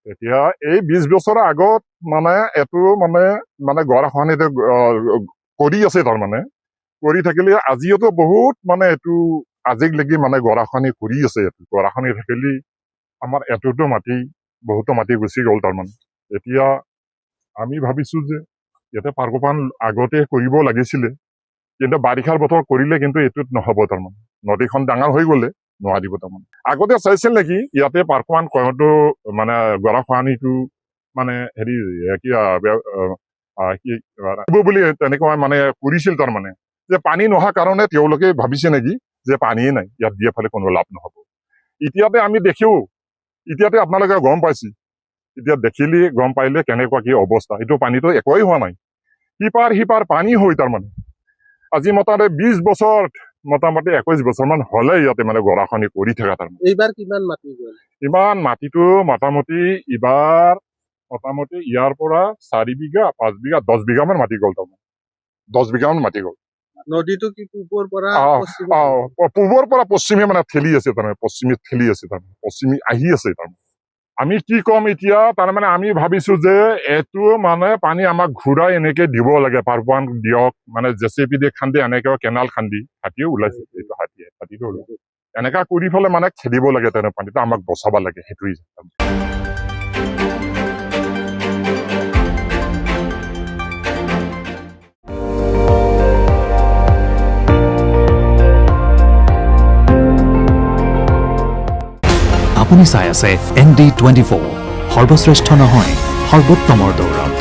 এতিয়া এই 20 বছৰৰ আগত মানে এইটো মানে গৰাখহনীয়া কৰি আছে তাৰমানে কৰি থাকিলে আজিওতো বহুত মানে এইটো আজিলৈকে মানে গৰাখহনীয়া কৰি আছে গৰাখহনীয়া থাকিলে আমাৰ এটোতো মাটি বহুতো মাটি গুচি গ'ল তাৰমানে এতিয়া আমি ভাবিছো যে ইয়াতে পাৰ্কপান আগতে কৰিব লাগিছিলে কিন্তু বাৰিষাৰ বতৰ কৰিলে কিন্তু এইটোত নহব তাৰমানে নদীখন ডাঙৰ হৈ গ'লে নোৱাৰিব তাৰমানে আগতে চাইছিল নেকি ইয়াতে পাৰ্কপান কৰোঁতো মানে গৰাখহনীয়াটো মানে হেৰি কি বুলি তেনেকুৱা মানে কৰিছিল তাৰমানে যে পানী নোহোৱা কাৰণে তেওঁলোকে ভাবিছে নেকি যে পানীয়ে নাই ইয়াত দিয়া ফালে কোনো লাভ নহব এতিয়াতে আমি দেখিও এতিয়াতে আপোনালোকে গম পাইছে এতিয়া দেখিলে গম পাইলে কেনেকুৱা কি অৱস্থা এইটো পানীটো একোৱেই হোৱা নাই সিপাৰ পানী হৈ তাৰমানে আজি মোটামুটি 20 বছৰ মোটামুটি 21 বছৰমান হলে ইয়াতে মানে গৰাখহনীয়া কৰি থকা তাৰমানে এইবাৰ কিমান মাটি গ'ল ইমান মাটিটো মোটামুটি এইবাৰ মোটামুটি ইয়াৰ পৰা 4 বিঘা 5 বিঘা 10 বিঘামান মাটি গ'ল তাৰমানে 10 বিঘামান মাটি গ'ল নদীটো কি পূবৰ পৰা পূবৰ পৰা পশ্চিমে মানে ঠেলি আছে তাৰমানে পশ্চিমে ঠেলি আছে তাৰমানে পশ্চিমে আহি আছে তাৰমানে আমি কি কম এতিয়া তাৰমানে আমি ভাবিছো যে এইটো মানে পানী আমাক ঘূৰাই এনেকে দিব লাগে পাৰ্কপান দিয়ক মানে জেচিপি দিয়ে খান্দি এনেকে কেনাল খান্দি হাতীও ওলাইছে এইটো হাতীটো ওলাইছে এনেকা কৰি ফেলে মানে খেদিব লাগে তেনে পানীটো আমাক বচাব লাগে সেইটোৱেই আপুনি চাই আছে ND24 সৰ্বশ্ৰেষ্ঠ নহয় সৰ্বোত্তমৰ দৌৰত